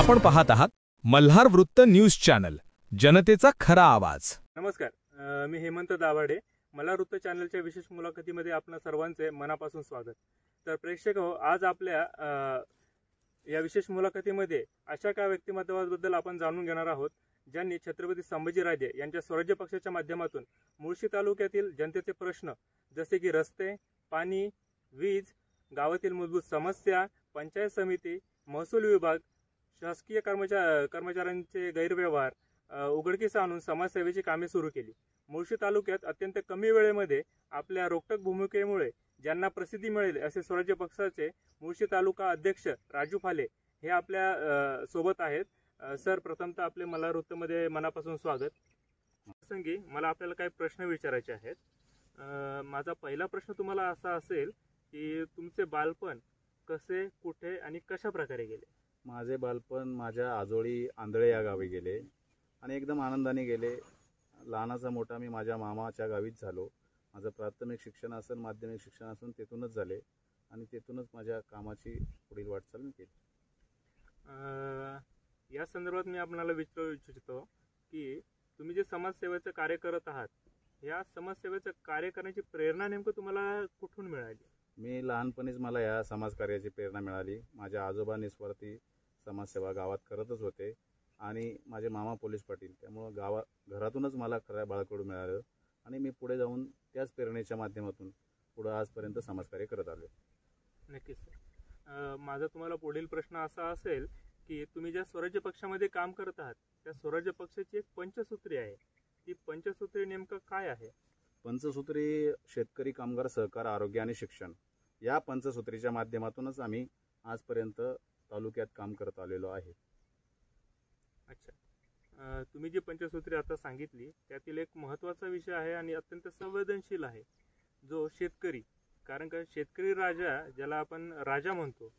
आपण पाहत आहात मल्हार वृत्त न्यूज चॅनल, जनतेचा खरा आवाज. नमस्कार, मी हेमंत दाभाडे. मल्हार वृत्त चॅनलच्या विशेष मुलाखतीमध्ये आपणा सर्वांचे मनापासून स्वागत. तर प्रेक्षक हो, आज आपल्या या विशेष मुलाखतीमध्ये अशा काही व्यक्तिमत्वाबद्दल आपण जाणून घेणार आहोत ज्यांनी छत्रपती संभाजीराजे यांच्या स्वराज्य पक्षाच्या माध्यमातून मुळशी तालुक्यातील जनतेचे प्रश्न जसे की रस्ते, पाणी, वीज, गावातील मूलभूत समस्या, पंचायत समिती, महसूल विभाग, शासकीय कर्मचाऱ्यांचे गैरव्यवहार उघडकीस आणून समाजसेवेची कामे सुरू केली. मुळशी तालुक्यात अत्यंत कमी वेळेमध्ये आपल्या रोखठोक भूमिकेमुळे ज्यांना प्रसिद्धी मिळेल असे स्वराज्य पक्षाचे मुळशी तालुका अध्यक्ष राजू फाले हे आपल्या सोबत आहेत. सर, प्रथमतः आपले मल्हार वृत्तमध्ये मनापासून स्वागत. प्रसंगी मला आपल्याला काही प्रश्न विचारायचे आहेत. माझा पहिला प्रश्न तुम्हाला असा असेल की तुमचे बालपण कसे, कुठे आणि कशा प्रकारे गेले? माझे बालपण माझ्या आजोळी आंधळे या गावी गेले आणि एकदम आनंदाने गेले. लहानाचा मोठा मी माझ्या मामाच्या गावीच झालो. माझं प्राथमिक शिक्षण असेल, माध्यमिक शिक्षण असेल तेथूनच झाले आणि तेथूनच माझ्या कामाची पुढील वाटचाल मी केली. या संदर्भात मी आपल्याला विचारू इच्छितो की तुम्ही जे समाजसेवेचं कार्य करत आहात, या समाजसेवेचं कार्य करण्याची प्रेरणा नेमकं तुम्हाला कुठून मिळाली? मी लहानपणीच मला या समाजकार्याची प्रेरणा मिळाली. माझ्या आजोबा निस्वार्थी समाजसेवा गावात करतच होते आणि माझे मामा पोलीस पाटील, त्यामुळं घरातूनच मला खऱ्या बाळकडू मिळालं आणि मी पुढे जाऊन त्याच प्रेरणेच्या माध्यमातून पुढे आजपर्यंत समाजकार्य करत आलो. नक्कीच सर. माझा तुम्हाला पुढील प्रश्न असा असेल की तुम्ही ज्या स्वराज्य पक्षामध्ये काम करत आहात त्या स्वराज्य पक्षाची एक पंचसूत्री आहे, ती पंचसूत्री नेमकं काय आहे? पंचसूत्री शेतकरी, कामगार, सहकार, आरोग्य आणि शिक्षण या पंचसूत्रीच्या माध्यमातूनच आम्ही आजपर्यंत तालुक्यात काम करत आलेलो आहे. अच्छा, तुम्ही जी पंचसूत्री आता सांगितली त्यातील एक महत्त्वाचा विषय आहे आणि अत्यंत संवेदनशील आहे, जो शेतकरी. कारण का शेतकरी राजा, ज्याला आपण राजा म्हणतो,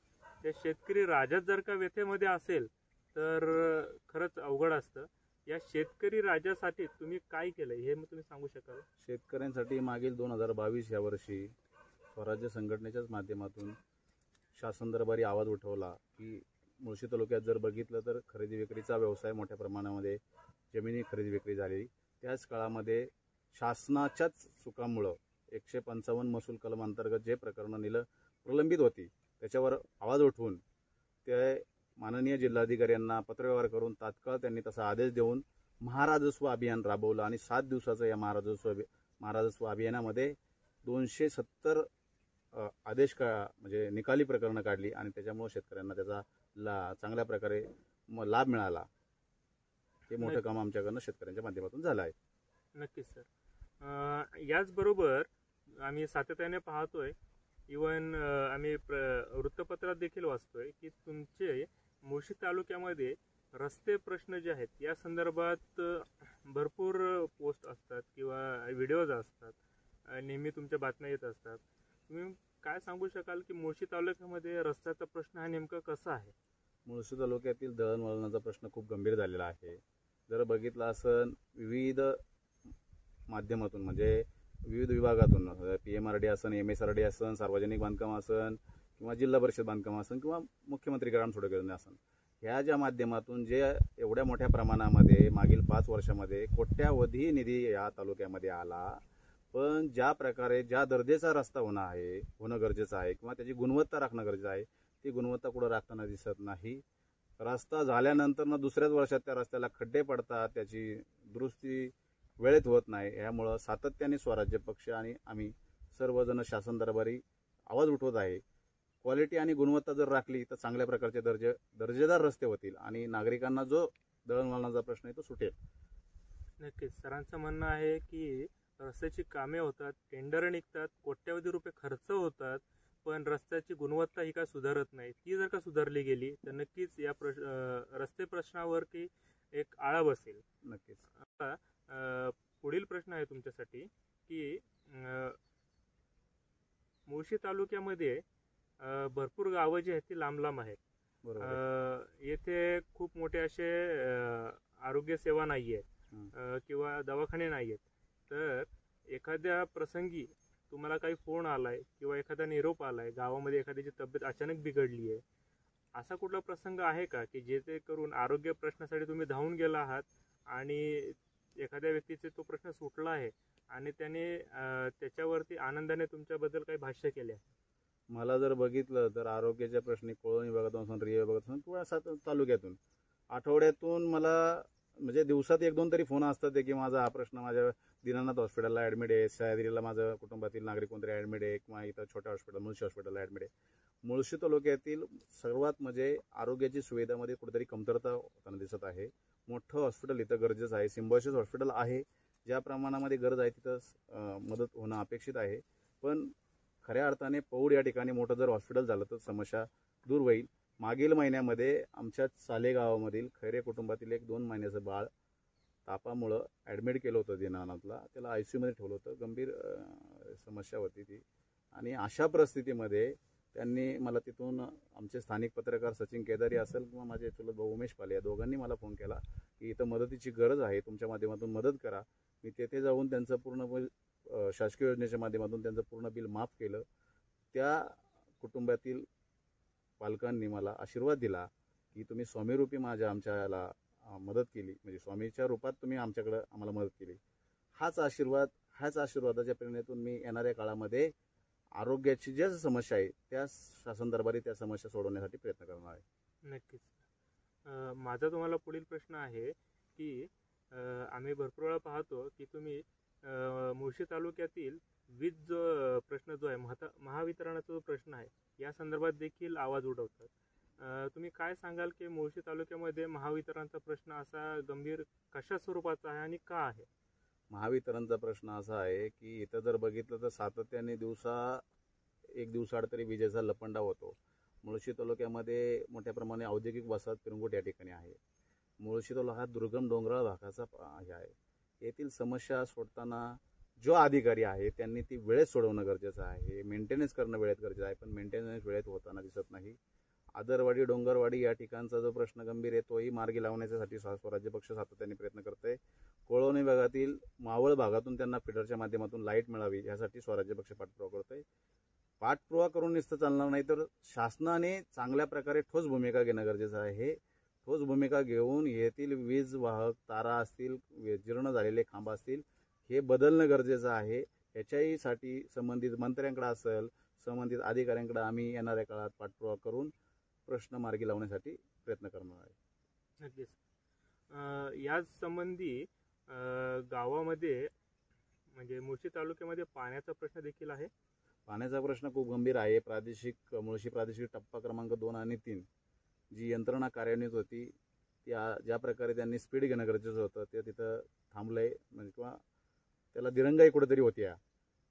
त्या शेतकरी राजाच जर का व्यथेमध्ये असेल तर खरंच अवघड असतं. या शेतकरी राजासाठी तुम्ही काय केलं हे तुम्ही सांगू शकाल? शेतकऱ्यांसाठी मागील 2022 या वर्षी स्वराज्य संघटनेच्याच माध्यमातून शासन दरबारी आवाज उठवला की मुळशी तालुक्यात जर बघितलं तर खरेदी विक्रीचा व्यवसाय मोठ्या प्रमाणामध्ये जमिनी खरेदी विक्री झालेली. त्याच काळामध्ये शासनाच्याच चुकामुळं 155 महसूल कलम अंतर्गत जे प्रकरणं प्रलंबित होती त्याच्यावर आवाज उठवून ते माननीय जिल्हाधिकाऱ्यांना पत्रव्यवहार करून तात्काळ त्यांनी तसा आदेश देऊन महाराजस्व अभियान राबवलं आणि 7 दिवसाचं या महाराजस्व अभियानामध्ये 270 आदेश म्हणजे निकाली प्रकरणं काढली आणि त्याच्यामुळे शेतकऱ्यांना त्याचा चांगल्या प्रकारे लाभ मिळाला. हे मोठं काम आमच्याकडनं शेतकऱ्यांच्या माध्यमातून झालं आहे. नक्कीच सर. याचबरोबर आम्ही सातत्याने पाहतोय, इवन आम्ही वृत्तपत्रात देखील वाचतोय की तुमचे मुळशी तालुक्यामध्ये रस्ते प्रश्न जे आहेत या संदर्भात भरपूर पोस्ट असतात किंवा व्हिडिओज असतात, नेहमी तुमच्या बातम्या येत असतात. तुम्ही काय सांगू शकाल की मुळशी तालुक्यामध्ये रस्त्याचा प्रश्न हा नेमका कसा आहे? मुळशी तालुक्यातील दळणवळणाचा प्रश्न खूप गंभीर झालेला आहे. जर बघितलं असं विविध माध्यमातून म्हणजे विविध विभागातून PMRD असन, MSRD असन, सार्वजनिक बांधकाम असन किंवा जिल्हा परिषद बांधकाम असन किंवा मुख्यमंत्री ग्राम सडक योजना असन, ह्या ज्या माध्यमातून जे एवढ्या मोठ्या प्रमाणामध्ये मागील 5 वर्षामध्ये कोट्यावधी निधी या तालुक्यामध्ये आला, पण ज्या प्रकारे ज्या दर्जाचा रस्ता होणं गरजेचं आहे किंवा त्याची गुणवत्ता राखणं गरजेचं आहे, ती गुणवत्ता कुठं राखताना दिसत नाही. रस्ता झाल्यानंतर दुसऱ्याच वर्षात त्या रस्त्याला खड्डे पडतात, त्याची दुरुस्ती वेळेत होत नाही. यामुळं सातत्याने स्वराज्य पक्ष आणि आम्ही सर्वजण शासन दरबारी आवाज उठवत आहे. क्वालिटी आणि गुणवत्ता जर राखली तर चांगल्या प्रकारचे दर्जेदार रस्ते होतील आणि नागरिकांना जो दळणवळणाचा प्रश्न आहे तो सुटेल. नक्कीच सरांचं म्हणणं आहे की रस्त्याची कामे होतात, टेंडर निघतात, कोट्यवधी रुपये खर्च होतात, पण रस्त्याची गुणवत्ता ही काय सुधारत नाही. ती जर का सुधारली गेली तर नक्कीच या रस्ते प्रश्नावर की एक आळा बसेल. नक्कीच. आता पुढील प्रश्न आहे तुमच्यासाठी की मुळशी तालुक्यामध्ये भरपूर गावं जी आहेत ती लांब लांब आहेत. येथे खूप मोठे असे आरोग्य सेवा नाही आहेत किंवा दवाखाने नाही आहेत. तर एखाद्या प्रसंगी तुम्हाला काही फोन आलाय किंवा एखादा निरोप आलाय, गावामध्ये एखाद्याची तब्येत अचानक बिघडली आहे, असा कुठला प्रसंग आहे का की जेणेकरून आरोग्य प्रश्नासाठी तुम्ही धावून गेला आहात आणि एखाद्या व्यक्तीचे तो प्रश्न सुटला आहे आणि त्याने त्याच्यावरती आनंदाने तुमच्याबद्दल काही भाष्य केले आहे? मला जर बघितलं तर आरोग्याच्या प्रश्नी कोळवणी विभागातून असून, रिया विभागातून किंवा 7 तालुक्यातून आठवड्यातून मला म्हणजे दिवसात 1-2 तरी फोन असतात की माझा हा प्रश्न माझ्या दीनानाथ हॉस्पिटलला ॲडमिट आहे, सह्याद्रीला माझं कुटुंबातील नागरिक कोणतरी ॲडमिट आहे किंवा इथं छोट्या हॉस्पिटल मुळशी हॉस्पिटलला ॲडमिट आहे. मुळशी तालुक्यातील सर्वात म्हणजे आरोग्याची सुविधामध्ये कुठेतरी कमतरता होताना दिसत आहे. मोठं हॉस्पिटल इथं गरजेचं आहे. सिम्बायोसिस हॉस्पिटल आहे, ज्या प्रमाणामध्ये गरज आहे तिथं मदत होणं अपेक्षित आहे. पण खऱ्या अर्थाने पौड या ठिकाणी मोठं जर हॉस्पिटल झालं तर समस्या दूर होईल. मागील महिन्यामध्ये आमच्या साले गावामधील खैरे कुटुंबातील एक 2 महिन्याचं बाळ तापामुळं ॲडमिट केलं होतं दीनानाथला. त्याला ICUमध्ये ठेवलं होतं. गंभीर समस्या होती ती. आणि अशा परिस्थितीमध्ये त्यांनी मला तिथून आमचे स्थानिक पत्रकार सचिन केदारी असेल किंवा माझे चुलत भाऊ उमेश पाले या दोघांनी मला फोन केला की इथं मदतीची गरज आहे, तुमच्या माध्यमातून मदत करा. मी तेथे जाऊन त्यांचं पूर्ण शासकीय योजनेच्या माध्यमातून त्यांचं पूर्ण बिल माफ केलं. त्या कुटुंबातील पालकांनी मला आशीर्वाद दिला की तुम्ही स्वामीरूपी आमच्याला मदत केली, म्हणजे स्वामीच्या रूपात तुम्ही आमच्याकडं आम्हाला मदत केली. ह्याच आशीर्वादाच्या प्रेरणेतून मी येणाऱ्या काळामध्ये आरोग्याची ज्या समस्या आहे त्या शासन दरबारी त्या समस्या सोडवण्यासाठी प्रयत्न करणार आहे. नक्कीच. माझा तुम्हाला पुढील प्रश्न आहे की आम्ही भरपूर वेळा पाहतो की तुम्ही मुळशी तालुक्यातील वीज जो प्रश्न जो आहे महावितरणाचा जो प्रश्न आहे या संदर्भात देखील आवाज उठवतात. तुम्ही काय सांगाल की मुळशी तालुक्यामध्ये महावितरणचा प्रश्न असा गंभीर कशा स्वरूपाचा आहे आणि का आहे? महावितरणचा प्रश्न असा आहे की इथं जर बघितलं तर सातत्याने एक दिवसाआड तरी विजेचा लपंडा होतो. मुळशी तालुक्यामध्ये मोठ्या प्रमाणे औद्योगिक वसाहत पिरंगुट या ठिकाणी आहे. मुळशी तालुका हा दुर्गम डोंगराळ भागाचा हे आहे. येथील समस्या सोडताना जो अधिकारी आहे त्यांनी ती वेळेत सोडवणं गरजेचं आहे. मेंटेनन्स करणं वेळेत गरजेचं आहे, पण मेंटेनन्स वेळेत होताना दिसत नाही. आदरवाडी डोंगरवाडी या ठिकाणचा जो प्रश्न गंभीर आहे तोही मार्गी लावण्यासाठी स्वराज्य पक्ष सातत्याने प्रयत्न करतोय. कोळवणी भागातील मावळ भागातून त्यांना फिडरच्या माध्यमातून लाईट मिळावी यासाठी स्वराज्य पक्ष पाठपुरावा करतोय. पाठपुरावा करून नुसतं चालणार नाही, तर शासनाने चांगल्या प्रकारे ठोस भूमिका घेणं गरजेचं आहे. ठोस भूमिका घेऊन येथील वीज वाहक तारा असतील, जीर्ण झालेले खांब असतील, हे बदलणं गरजेचं आहे. याच्याहीसाठी संबंधित मंत्र्यांकडे असेल, संबंधित अधिकाऱ्यांकडे आम्ही येणाऱ्या काळात पाठपुरावा करून प्रश्न मार्गी लावण्यासाठी प्रयत्न करणार आहे. नक्कीच. याच संबंधी गावामध्ये म्हणजे मुळशी तालुक्यामध्ये पाण्याचा प्रश्न देखील आहे. पाण्याचा प्रश्न खूप गंभीर आहे. मुळशी प्रादेशिक टप्पा क्रमांक 2 आणि 3 जी यंत्रणा कार्यान्वित होती त्या ज्या प्रकारे त्यांनी स्पीड घेणं गरजेचं होतं ते तिथं थांबलंय, म्हणजे किंवा त्याला दिरंगाई कुठेतरी होती.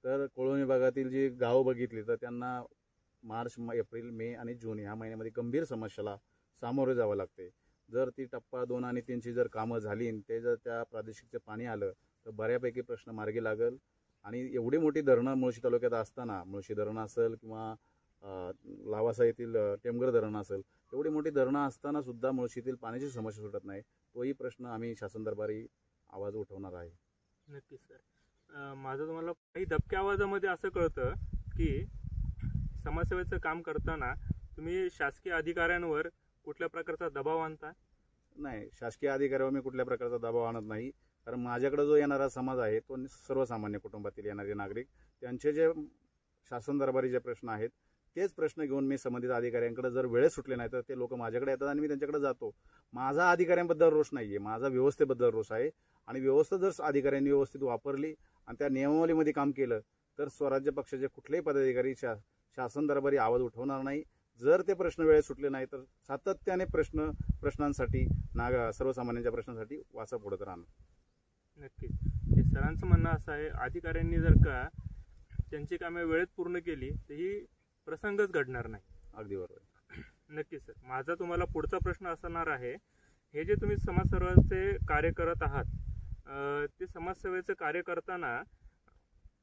तर कोळवणी भागातील जी गावं बघितली तर त्यांना मार्च, एप्रिल, मे आणि जून या महिन्यामध्ये गंभीर समस्याला सामोरे जावं लागते. जर ती टप्पा 2 आणि 3ची जर कामं झाली, ते जर त्या प्रादेशिकचं पाणी आलं तर बऱ्यापैकी प्रश्न मार्गी लागेल. आणि एवढी मोठी धरणं मुळशी तालुक्यात असताना, मुळशी धरण असेल किंवा लावासा येथील टेमघर धरण असेल, एवढी मोठी धरणं असताना सुद्धा मुळशीतील पाण्याची समस्या सुटत नाही. तोही प्रश्न आम्ही शासन दरबारी आवाज उठवणार आहे. नक्कीच सर. माझं तुम्हाला काही दबक्या आवाजामध्ये असं कळतं की समाजसेवेचं काम करताना तुम्ही शासकीय अधिकाऱ्यांवर कुठल्या प्रकारचा दबाव आणता? नाही, शासकीय अधिकाऱ्यावर मी कुठल्या प्रकारचा दबाव आणत नाही. कारण माझ्याकडे जो येणारा समाज आहे तो सर्वसामान्य कुटुंबातील येणारे नागरिक, त्यांचे जे शासन दरबारी जे प्रश्न आहेत तेच प्रश्न घेऊन मी संबंधित अधिकाऱ्यांकडे, जर वेळेत सुटले नाही तर ते लोक माझ्याकडे येतात आणि मी त्यांच्याकडे जातो. माझा अधिकाऱ्यांबद्दल रोष नाही आहे, माझा व्यवस्थेबद्दल रोष आहे. आणि व्यवस्था जर अधिकाऱ्यांनी व्यवस्थित वापरली आणि त्या नियमावलीमध्ये काम केलं तर स्वराज्य पक्षाचे कुठलेही पदाधिकारी शासन दरबारी आवाज उठवणार नाही. जर ते प्रश्न वेळेत सुटले नाही तर सातत्याने प्रश्नांसाठी सर्वसामान्यांच्या प्रश्नांसाठी वाचा पुढत राहणार. नक्कीच. हे सरांचं म्हणणं असं आहे, अधिकाऱ्यांनी जर का त्यांची कामे वेळेत पूर्ण केली तर ही प्रसंगच घडणार नाही. अगदी बरोबर. नक्कीच सर. माझा तुम्हाला पुढचा प्रश्न असणार आहे, हे जे तुम्ही समाजसेवेचे कार्य करत आहात ते समाजसेवेचं कार्य करताना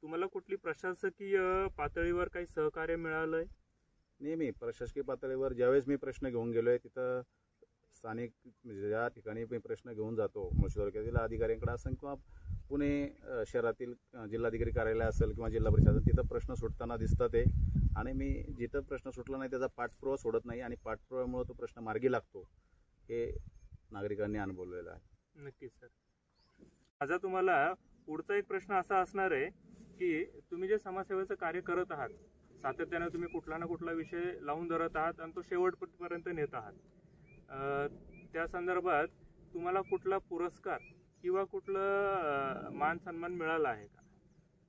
तुम्हाला कुठली प्रशासकीय पातळीवर काही सहकार्य मिळालंय? नेहमी प्रशासकीय पातळीवर ज्यावेळेस मी प्रश्न घेऊन गेलोय तिथं स्थानिक म्हणजे ज्या ठिकाणी मी प्रश्न घेऊन जातो मुळशी तालुक्यातील अधिकाऱ्यांकडे असेल किंवा पुणे शहरातील जिल्हाधिकारी कार्यालय असेल किंवा जिल्हा परिषद असेल, तिथं प्रश्न सुटताना दिसतात ते. आणि मी जिथं प्रश्न सुटला नाही त्याचा पाठपुरावा सोडत नाही आणि पाठपुराव्यामुळे तो प्रश्न मार्गी लागतो, हे नागरिकांनी अनुभवलेलं आहे. नक्कीच सर. माझा तुम्हाला पुढचा एक प्रश्न असा असणार आहे की तुम्ही जे समाजसेवेचं कार्य करत आहात, सातत्याने तुम्ही कुठला ना कुठला विषय लावून धरत आहात आणि तो शेवटपर्यंत नेत आहात. त्या संदर्भात तुम्हाला कुठला पुरस्कार किंवा कुठलं मान सन्मान मिळाला आहे का?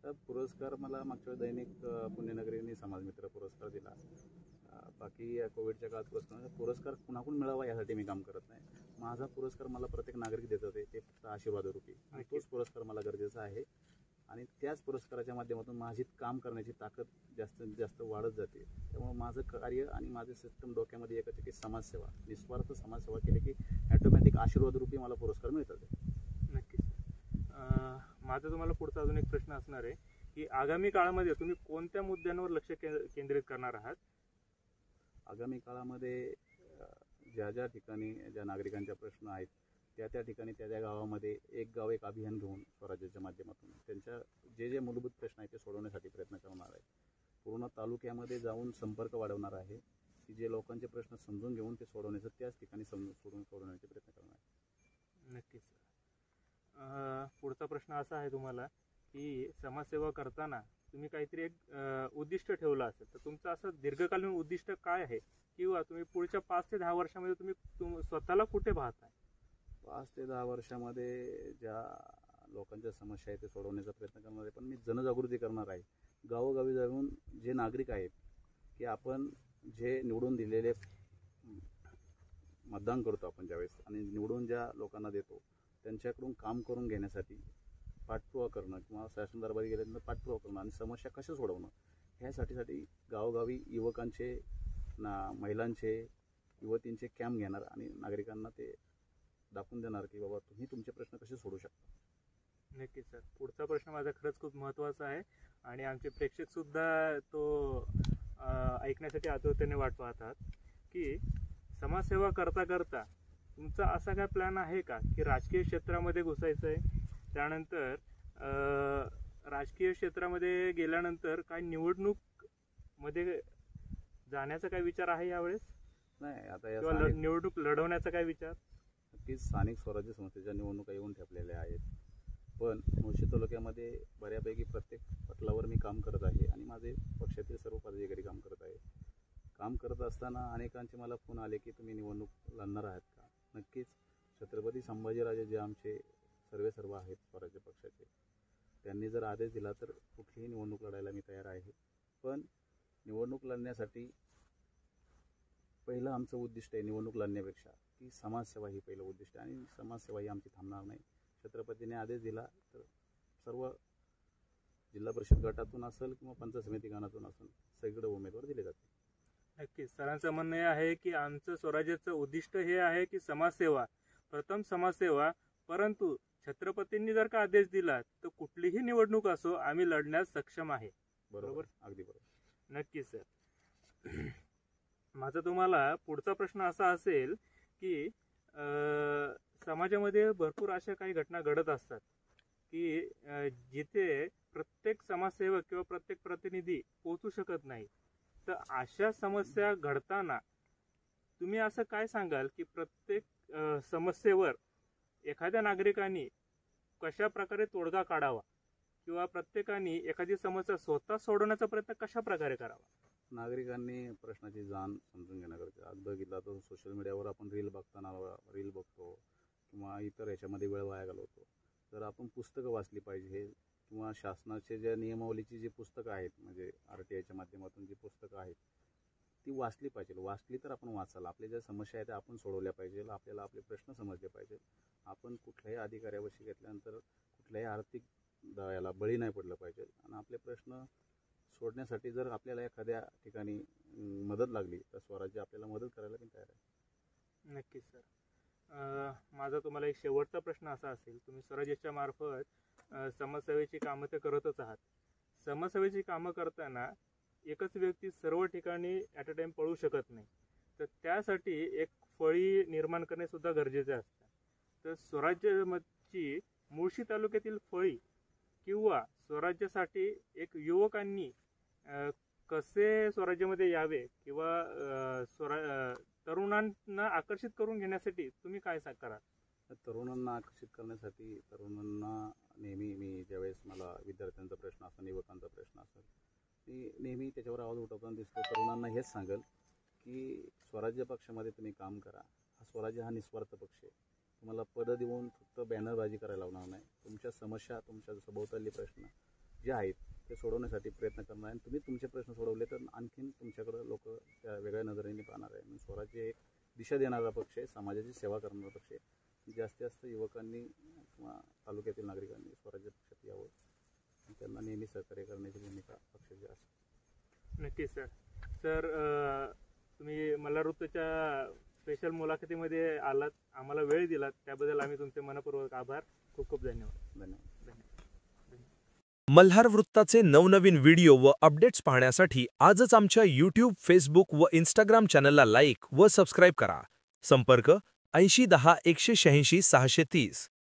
तर पुरस्कार मला मागच्या वेळी दैनिक पुण्यनगरीने समाजमित्र पुरस्कार दिला. बाकी या कोविडच्या काळात पुरस्कार कुणाकडून मिळावा यासाठी मी काम करत नाही. माझा पुरस्कार मला प्रत्येक नागरिक देतात, ते फक्त आशीर्वादरूपी, आणि तोच पुरस्कार मला गरजेचा आहे. आणि त्याच पुरस्काराच्या माध्यमातून माझी काम करण्याची ताकद जास्तीत जास्त वाढत जाते. त्यामुळे माझं कार्य आणि माझे सिस्टम डोक्यामध्ये एकच आहे की समाजसेवा, निस्वार्थ समाजसेवा केली की ॲटोमॅटिक आशीर्वादरूपी मला पुरस्कार मिळतात. नक्कीच. माझा तुम्हाला पुढचा अजून एक प्रश्न असणार आहे की आगामी काळामध्ये तुम्ही कोणत्या मुद्द्यांवर लक्ष केंद्रित करणार आहात? आगामी काळामध्ये ज्या ज्या ठिकाणी ज्या नागरिकांच्या प्रश्न आहेत त्या ठिकाणी त्या गावामध्ये एक गाव एक अभियान घेऊन स्वराज्याच्या माध्यमातून त्यांच्या जे मूलभूत प्रश्न आहेत ते सोडवण्यासाठी प्रयत्न करणार आहे. पूर्ण तालुक्यामध्ये जाऊन संपर्क वाढवणार आहे की जे लोकांचे प्रश्न समजून घेऊन ते सोडवण्याचं त्याच ठिकाणी सोडवण्याचे प्रयत्न करणार आहे. नक्कीच. पुढचा प्रश्न असा आहे तुम्हाला की समाजसेवा करताना तुम्ही काहीतरी एक उद्दिष्ट ठेवलं असेल, तर तुमचं असं दीर्घकालीन उद्दिष्ट काय आहे किंवा तुम्ही पुढच्या 5 ते 10 वर्षामध्ये तुम्ही स्वतःला कुठे पाहताय? 5 ते 10 वर्षामध्ये ज्या लोकांच्या समस्या आहेत ते सोडवण्याचा प्रयत्न करणार आहे. पण मी जनजागृती करणार आहे. गावोगावी जाऊन जे नागरिक आहेत की आपण जे निवडून दिलेले मतदान करतो आपण ज्यावेळेस आणि निवडून ज्या लोकांना देतो त्यांच्याकडून काम करून घेण्यासाठी पाठपुरावा करणं किंवा शासन दरबारी गेल्यानंतर पाठपुरावा करणं आणि समस्या कशा सोडवणं ह्यासाठी गावोगावी युवकांचे महिलांचे युवतींचे कॅम्प घेणार आणि नागरिकांना ते दाखवून देणार की बाबा तुम्ही तुमचे प्रश्न कसे सोडवू शकता. नक्कीच सर. पुढचा प्रश्न माझा खरंच खूप महत्त्वाचा आहे आणि आमचे प्रेक्षक सुद्धा तो ऐकण्यासाठी आतुरतेने वाट पाहतात की समाजसेवा करता करता तुमचा असा काय प्लॅन आहे का की राजकीय क्षेत्रामध्ये घुसायचं आहे, त्यानंतर राजकीय क्षेत्रामध्ये गेल्यानंतर काय निवडणूक मध्ये जाण्याचा काय विचार आहे यावेळेस? नाही, आता किंवा निवडणूक लढवण्याचा काय विचार? नक्कीच स्थानिक स्वराज्य संस्थेच्या निवडणुका येऊन ठेपलेल्या आहेत. पण मुळशी तालुक्यामध्ये बऱ्यापैकी प्रत्येक पटलावर मी काम करत आहे आणि माझे पक्षातील सर्व पदाधिकारी काम करत आहे. काम करत असताना अनेकांचे मला फोन आले की तुम्ही निवडणूक लढणार आहात का? नक्कीच. छत्रपती संभाजीराजे जे आमचे सर्व आहेत स्वराज्य पक्षाचे, त्यांनी जर आदेश दिला तर कुठलीही निवडणूक लढायला मी तयार आहे. पण निवडणूक लढण्यासाठी पहिलं आमचं उद्दिष्ट आहे निवडणूक लढण्यापेक्षा की समाजसेवा ही पहिलं उद्दिष्ट आहे आणि समाजसेवा ही आमची थांबणार नाही. छत्रपतीने आदेश दिला तर सर्व जिल्हा परिषद गटातून असेल किंवा पंचायत समिती गणातून असेल सगळीकडे उमेदवार दिले जाते. नक्कीच. सरांचं म्हणणं हे आहे की आमचं स्वराज्याचं उद्दिष्ट हे आहे की समाजसेवा, प्रथम समाजसेवा, परंतु छत्रपतींनी जर का आदेश दिला तर कुठलीही निवडणूक असो आम्ही लढण्यास सक्षम आहे. बरोबर, अगदी बरोबर. नक्कीच सर. माझा तुम्हाला पुढचा प्रश्न असा असेल की समाजामध्ये भरपूर अशा काही घटना घडत असतात की जिथे प्रत्येक समाजसेवक किंवा प्रत्येक प्रतिनिधी पोहोचू शकत नाही. तर अशा समस्या घडताना तुम्ही असं काय सांगाल की प्रत्येक समस्येवर एखाद्या नागरिकांनी कशा प्रकारे तोडगा काढावा किंवा प्रत्येकाने एखादी समस्या स्वतः सोडवण्याचा प्रयत्न कशा प्रकारे करावा? नागरिकांनी प्रश्नाची जाण समजून घेणं गरजेचं. आज बघितलं तर सोशल मीडियावर आपण रील बघतो किंवा इतर ह्याच्यामध्ये वेळ वाया घालवतो. जर आपण पुस्तकं वाचली पाहिजे किंवा शासनाचे ज्या नियमावलीची जी पुस्तकं आहेत म्हणजे RTIच्या माध्यमातून जी पुस्तकं आहेत ती वाचली पाहिजे. वाचली तर आपण वाचाल. आपल्या ज्या समस्या आहेत त्या आपण सोडवल्या पाहिजे. आपल्याला आपले प्रश्न समजले पाहिजे. आपण कुठल्याही अधिकाऱ्यावशी घेतल्यानंतर कुठल्याही आर्थिक याला बळी नाही पडलं पाहिजे आणि आपले प्रश्न सोडण्यासाठी जर आपल्याला एखाद्या ठिकाणी मदत लागली तर स्वराज्य आपल्याला मदत करायला पण तयार आहे. नक्कीच सर. माझा तुम्हाला एक शेवटचा प्रश्न असा असेल, तुम्ही स्वराज्याच्या मार्फत समाजसेवेची कामं तर करतच आहात. समाजसेवेची कामं करताना एकच व्यक्ती सर्व ठिकाणी ॲट अ टाइम पळू शकत नाही. तर त्यासाठी एक फळी निर्माण करणे सुद्धा गरजेचे असते. तर स्वराज्याची मुळशी तालुक्यातील फळी किंवा स्वराज्यासाठी एक युवकांनी कसे स्वराज्यामध्ये यावे किंवा तरुणांना आकर्षित करून घेण्यासाठी तुम्ही काय कराल? तरुणांना आकर्षित करण्यासाठी तरुणांना नेहमी मी ज्यावेळेस मला विद्यार्थ्यांचा प्रश्न असेल, युवकांचा प्रश्न असेल, मी नेहमी त्याच्यावर आवाज उठवताना दिसतो. तरुणांना हेच सांगेल की स्वराज्य पक्षामध्ये तुम्ही काम करा. स्वराज्य हा निस्वार्थ पक्ष आहे. तुम्हाला पदं देऊन फक्त बॅनरबाजी करायला लावणार नाही. तुमच्या समस्या, तुमच्या सभोवताली प्रश्न जे आहेत ते सोडवण्यासाठी प्रयत्न करणार आणि तुम्ही तुमचे प्रश्न सोडवले तर आणखीन तुमच्याकडे लोक त्या वेगळ्या नजरेने पाहणार आहे. स्वराज्य एक दिशा देणारा पक्ष आहे, समाजाची सेवा करणारा पक्ष आहे. जास्तीत जास्त युवकांनी किंवा तालुक्यातील नागरिकांनी स्वराज्य पक्षात यावं आणि त्यांना नेहमी सहकार्य करण्याची भूमिका पक्षाची असते. नक्कीच सर. तुम्ही मल्हार वृत्तच्या स्पेशल मुलाखतीमध्ये आलात, आम्हाला वेळ दिलात, त्याबद्दल आम्ही तुमचे मनपूर्वक आभार. खूप खूप धन्यवाद. मल्हार वृत्ताचे नवनवीन व्हिडिओ व अपडेट्स पाहण्यासाठी आजच आमच्या यूट्यूब, फेसबुक व इंस्टाग्राम चॅनलला लाईक व सबस्क्राईब करा. संपर्क 80 10 186 630.